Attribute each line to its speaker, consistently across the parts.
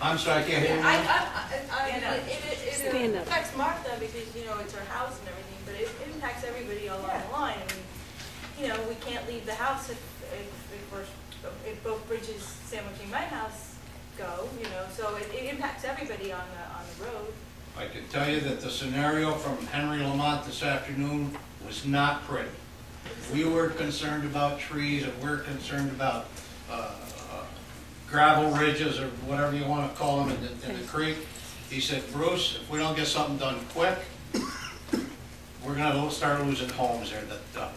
Speaker 1: I'm sorry, I can't hear you.
Speaker 2: It affects Martha because, you know, it's her house and everything, but it impacts everybody along the line. I mean, you know, we can't leave the house if both bridges sandwiching my house go, you know, so it impacts everybody on the road.
Speaker 1: I can tell you that the scenario from Henry Lamont this afternoon was not pretty. We were concerned about trees, and we're concerned about gravel ridges, or whatever you want to call them, in the creek. He said, Bruce, if we don't get something done quick, we're going to start losing homes there. The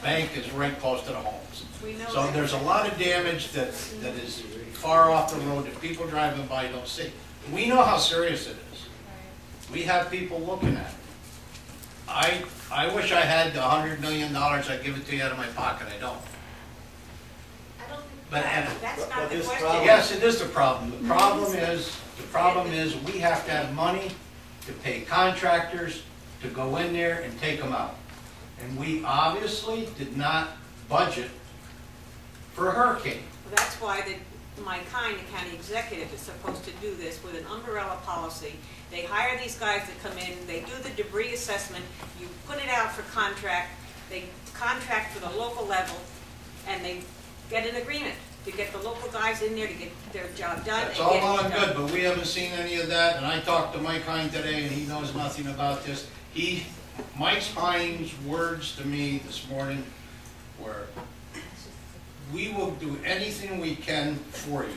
Speaker 1: bank is right close to the homes. So there's a lot of damage that is far off the road that people driving by don't see. We know how serious it is. We have people looking at it. I wish I had the $100 million. I'd give it to you out of my pocket. I don't. But
Speaker 3: That's not the question.
Speaker 1: yes, it is the problem. The problem is we have to have money to pay contractors to go in there and take them out. And we obviously did not budget for a hurricane.
Speaker 3: Well, that's why Mike Hine, the county executive, is supposed to do this with an umbrella policy. They hire these guys that come in, they do the debris assessment, you put it out for contract, they contract for the local level, and they get an agreement to get the local guys in there to get their job done.
Speaker 1: That's all well and good, but we haven't seen any of that, and I talked to Mike Hine today, and he knows nothing about this. Mike Hine's words to me this morning were, we will do anything we can for you.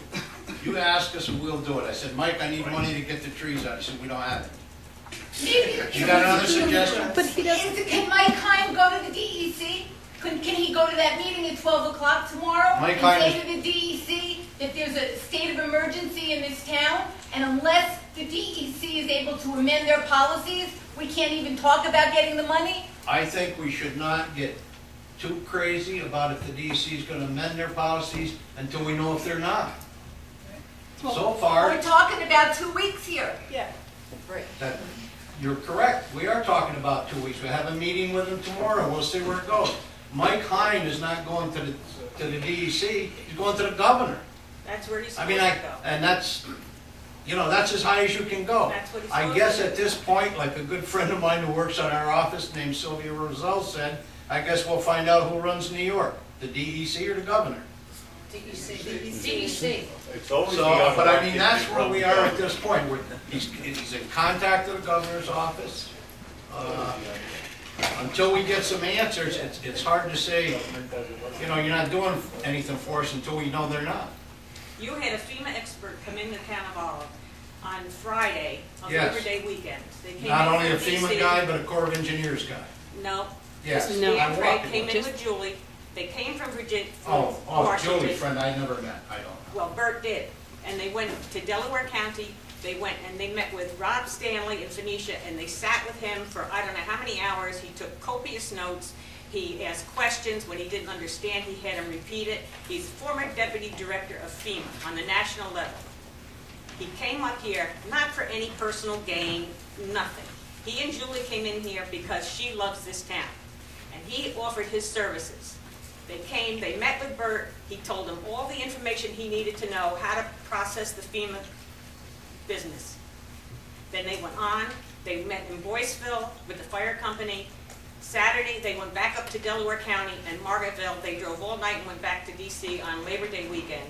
Speaker 1: You ask us and we'll do it. I said, Mike, I need money to get the trees out. He said, we don't have it. You got another suggestion?
Speaker 2: But he doesn't.
Speaker 4: Can Mike Hine go to the DEC? Can he go to that meeting at 12 o'clock tomorrow
Speaker 1: Mike
Speaker 4: and
Speaker 1: Hine
Speaker 4: say to the DEC that there's a state of emergency in this town, and unless the DEC is able to amend their policies, we can't even talk about getting the money?
Speaker 1: I think we should not get too crazy about if the DEC is going to amend their policies until we know if they're not. So far,
Speaker 4: We're talking about 2 weeks here.
Speaker 2: Yeah, right.
Speaker 1: you're correct. We are talking about 2 weeks. We have a meeting with them tomorrow. We'll see where it goes. Mike Hine is not going to the DEC. He's going to the governor.
Speaker 3: That's where he's
Speaker 1: I
Speaker 3: supposed
Speaker 1: mean,
Speaker 3: to go.
Speaker 1: and that's, you know, that's as high as you can go.
Speaker 3: That's what he's
Speaker 1: I
Speaker 3: supposed
Speaker 1: guess
Speaker 3: to do.
Speaker 1: at this point, like a good friend of mine who works on our office named Sylvia Roselle said, I guess we'll find out who runs New York, the DEC or the governor.
Speaker 4: DEC.
Speaker 5: It's always
Speaker 1: So,
Speaker 5: the
Speaker 1: but I
Speaker 5: other
Speaker 1: mean,
Speaker 5: way
Speaker 1: that's
Speaker 5: to
Speaker 1: where
Speaker 5: run
Speaker 1: we
Speaker 5: the
Speaker 1: are at
Speaker 5: government.
Speaker 1: this point. He's in contact with the governor's office. Until we get some answers, it's hard to say, you know, you're not doing anything for us until we know they're not.
Speaker 3: You had a FEMA expert come in the town of Olive on Friday, on
Speaker 1: Yes.
Speaker 3: Labor Day weekend. They came
Speaker 1: Not
Speaker 3: in
Speaker 1: only a
Speaker 3: from
Speaker 1: FEMA
Speaker 3: DC.
Speaker 1: guy, but a Corps of Engineers guy.
Speaker 3: No.
Speaker 1: Yes,
Speaker 3: This is
Speaker 2: No.
Speaker 3: Dan
Speaker 1: I
Speaker 3: Craig
Speaker 1: walked
Speaker 3: came in
Speaker 2: Just-
Speaker 3: with Julie. They came from Virginia,
Speaker 1: Oh,
Speaker 3: Washington.
Speaker 1: Julie, friend I never met, I don't know.
Speaker 3: Well, Bert did. And they went to Delaware County. They went and they met with Rob Stanley and Phoenicia, and they sat with him for I don't know how many hours. He took copious notes. He asked questions. When he didn't understand, he had him repeat it. He's former deputy director of FEMA on the national level. He came up here not for any personal gain, nothing. He and Julie came in here because she loves this town, and he offered his services. They came, they met with Bert, he told them all the information he needed to know, how to process the FEMA business. Then they went on, they met in Boyceville with the fire company. Saturday, they went back up to Delaware County and Margaretville. They drove all night and went back to DC on Labor Day weekend.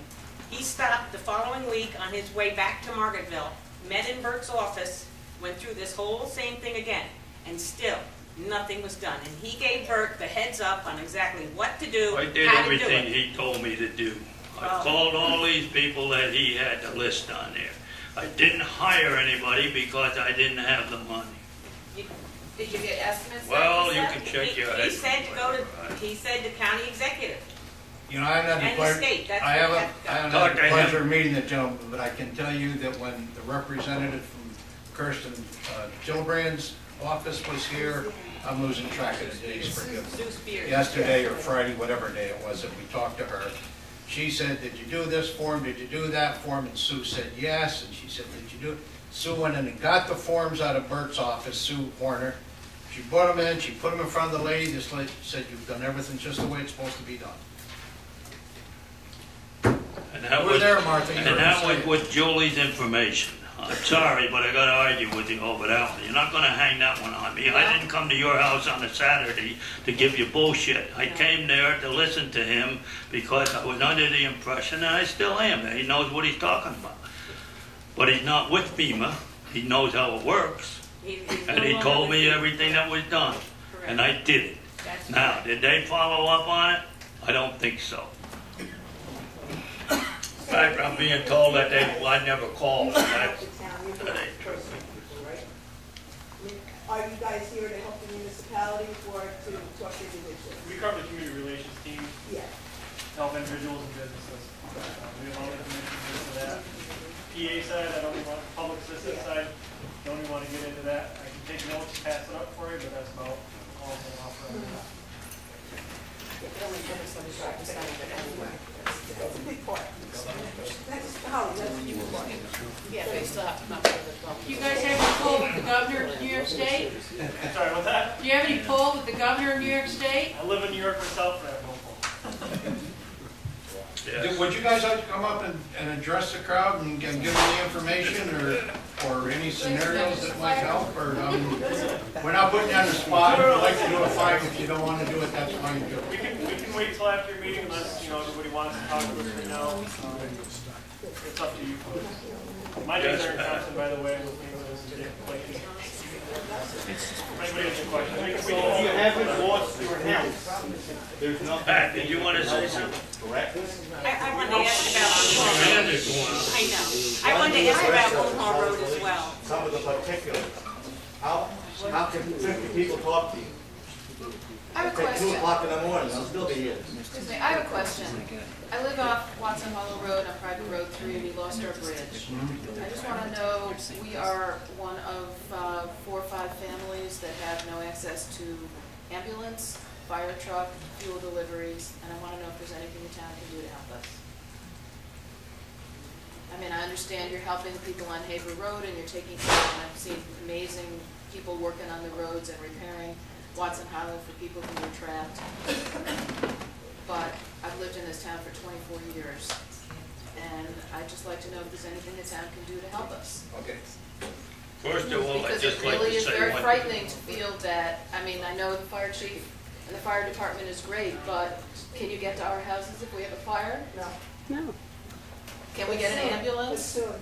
Speaker 3: He stopped the following week on his way back to Margaretville, met in Bert's office, went through this whole same thing again, and still, nothing was done. And he gave Bert the heads up on exactly what to do,
Speaker 6: I did
Speaker 3: how to do
Speaker 6: everything
Speaker 3: it.
Speaker 6: he told me to do. I
Speaker 3: Well-
Speaker 6: called all these people that he had the list on there. I didn't hire anybody because I didn't have the money.
Speaker 4: Did you get estimates?
Speaker 6: Well,
Speaker 4: like
Speaker 6: you
Speaker 4: said?
Speaker 6: can check your head.
Speaker 3: He said to go to, he said the county executive.
Speaker 1: You know, I haven't had
Speaker 3: And
Speaker 1: the
Speaker 3: the
Speaker 1: pleasure,
Speaker 3: state, that's
Speaker 1: I
Speaker 3: what
Speaker 1: haven't,
Speaker 3: that's
Speaker 1: I haven't
Speaker 6: Talk
Speaker 1: had the
Speaker 6: to him.
Speaker 1: pleasure of meeting the gentleman, but I can tell you that when the representative from Kirsten Gillibrand's office was here, I'm losing track of the days, forgive me.
Speaker 3: Sue Spears.
Speaker 1: Yesterday or Friday, whatever day it was that we talked to her, she said, did you do this form, did you do that form? And Sue said yes, and she said, did you do it? Sue went in and got the forms out of Bert's office, Sue Horner. She put them in, she put them in front of the lady, this lady said, you've done everything just the way it's supposed to be done.
Speaker 6: And And that
Speaker 1: We're
Speaker 6: was,
Speaker 1: there, Martha. You
Speaker 6: and
Speaker 1: heard
Speaker 6: that
Speaker 1: us
Speaker 6: was
Speaker 1: say it.
Speaker 6: with Julie's information. I'm sorry, but I gotta argue with you over that one. You're not gonna hang that one on me. I didn't come to your house on a Saturday to give you bullshit. I came there to listen to him because I was under the impression, and I still am, that he knows what he's talking about. But he's not with FEMA. He knows how it works.
Speaker 3: He's
Speaker 6: And
Speaker 3: no
Speaker 6: he
Speaker 3: longer
Speaker 6: told me
Speaker 3: with you.
Speaker 6: everything that was done.
Speaker 3: Correct.
Speaker 6: And I did it.
Speaker 3: That's
Speaker 6: Now,
Speaker 3: correct.
Speaker 6: did they follow up on it? I don't think so. In fact, I'm being told that I never called. That ain't true.
Speaker 5: Are you guys here to help the municipality or to talk to individuals?
Speaker 7: We cover the community relations team,
Speaker 5: Yeah.
Speaker 7: help individuals and businesses. We have all the information for that. PA side, I don't even want, public assistance side, don't even want to get into that. I can take notes, pass it up for you, but that's about all I'm going to offer.
Speaker 5: That's a big part. That's Holly, that's a big part.
Speaker 8: Yeah, they still have to come to the public.
Speaker 9: You guys have any pull with the governor of New York State?
Speaker 7: Sorry, what's that?
Speaker 9: Do you have any pull with the governor of New York State?
Speaker 7: I live in New York myself, and I have no phone.
Speaker 6: Yes.
Speaker 1: Would you guys like to come up and address the crowd and give them the information or any scenarios that might help? Or, we're not putting you on the spot. If you'd like to do it, fine. If you don't want to do it, that's fine too.
Speaker 7: We can wait till after your meeting unless, everybody wants to talk to us right now. It's up to you. My name's Eric Thompson, by the way. With me is Dick Blakey. If anybody has any questions.
Speaker 10: You haven't lost your house. There's nothing.
Speaker 6: Pat, did you want to say something?
Speaker 10: Correct?
Speaker 3: I wanted to ask about
Speaker 6: Amanda's going on.
Speaker 3: I know. I wanted to ask about Old Hall Road as well.
Speaker 10: Some of the particulars. How can 50 people talk to you?
Speaker 8: I have a
Speaker 10: At 2
Speaker 8: question.
Speaker 10: o'clock in the morning, I'll still be here.
Speaker 8: Excuse me, I have a question. I live off Watson Hollow Road on Private Road 3, we lost our bridge. I just want to know, we are one of 4 or 5 families that have no access to ambulance, fire truck, fuel deliveries, and I want to know if there's anything the town can do to help us. I mean, I understand you're helping people on Haver Road and you're taking care, and I've seen amazing people working on the roads and repairing Watson Hollow for people who were trapped. But I've lived in this town for 24 years, and I'd just like to know if there's anything the town can do to help us.
Speaker 1: Okay.
Speaker 6: First of all, I'd
Speaker 8: Because
Speaker 6: just
Speaker 8: it
Speaker 6: like
Speaker 8: really
Speaker 6: to
Speaker 8: is
Speaker 6: say
Speaker 8: very
Speaker 6: one
Speaker 8: frightening to feel that, I mean, I know the fire chief and the fire department is great, but can you get to our houses if we have a fire?
Speaker 5: No.
Speaker 8: Can we get an
Speaker 5: But
Speaker 8: ambulance?
Speaker 5: soon,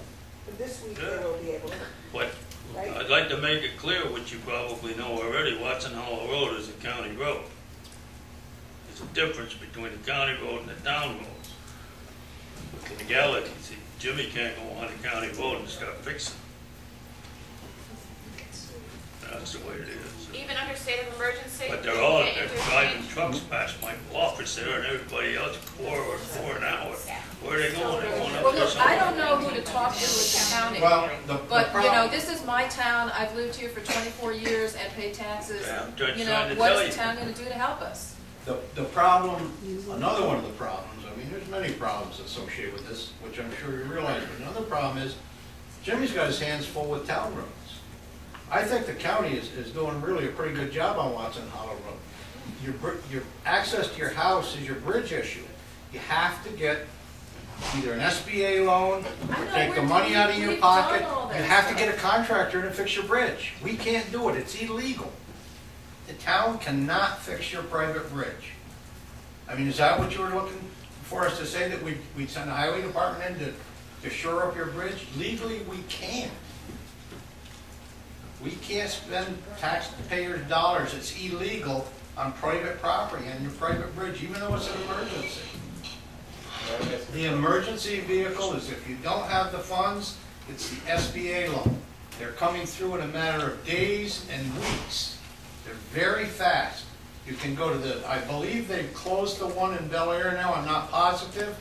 Speaker 5: but this week they will be able to,
Speaker 6: But
Speaker 5: right?
Speaker 6: I'd like to make it clear, which you probably know already, Watson Hollow Road is a county road. There's a difference between the county road and the town roads. With legality, see, Jimmy can't go on the county road and start fixing. That's the way it is.
Speaker 3: Even under state of emergency?
Speaker 6: But they're all, they're driving trucks past my office there and everybody else, 4 an hour. Where are they going? They're going up
Speaker 11: Well,
Speaker 6: to
Speaker 11: look, I don't
Speaker 6: somewhere.
Speaker 11: know who to talk to with the county.
Speaker 1: Well, the
Speaker 11: But, you know,
Speaker 1: problem,
Speaker 11: this is my town, I've lived here for 24 years and paid taxes.
Speaker 6: Yeah, I'm trying
Speaker 11: You
Speaker 6: to
Speaker 11: know,
Speaker 6: tell
Speaker 11: what's
Speaker 6: you.
Speaker 11: the town gonna do to help us?
Speaker 1: the problem, another one of the problems, I mean, there's many problems associated with this, which I'm sure you realize, but another problem is Jimmy's got his hands full with town roads. I think the county is doing really a pretty good job on Watson Hollow Road. Your access to your house is your bridge issue. You have to get either an SBA loan,
Speaker 11: I
Speaker 1: or
Speaker 11: know,
Speaker 1: take the
Speaker 11: we're
Speaker 1: money
Speaker 11: doing-
Speaker 1: out of your
Speaker 11: we've
Speaker 1: pocket.
Speaker 11: done all that
Speaker 1: You have to
Speaker 11: stuff.
Speaker 1: get a contractor to fix your bridge. We can't do it, it's illegal. The town cannot fix your private bridge. I mean, is that what you were looking for us to say, that we'd send the highway department in to shore up your bridge? Legally, we can't. We can't spend taxpayers' dollars, it's illegal, on private property, on your private bridge, even though it's an emergency. The emergency vehicle is, if you don't have the funds, it's the SBA loan. They're coming through in a matter of days and weeks. They're very fast. You can go to the, I believe they've closed the one in Bel Air now, I'm not positive.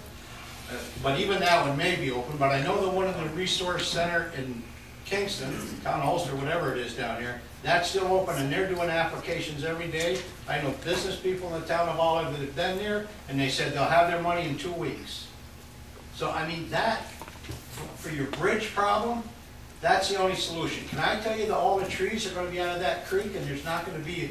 Speaker 1: But even that one may be open, but I know the one in the Resource Center in Kingston, Town Ulster, whatever it is down here, that's still open and they're doing applications every day. I know business people in the town of Olive that have been there and they said they'll have their money in 2 weeks. So, I mean, that, for your bridge problem, that's the only solution. Can I tell you that all the trees are gonna be out of that creek and there's not gonna be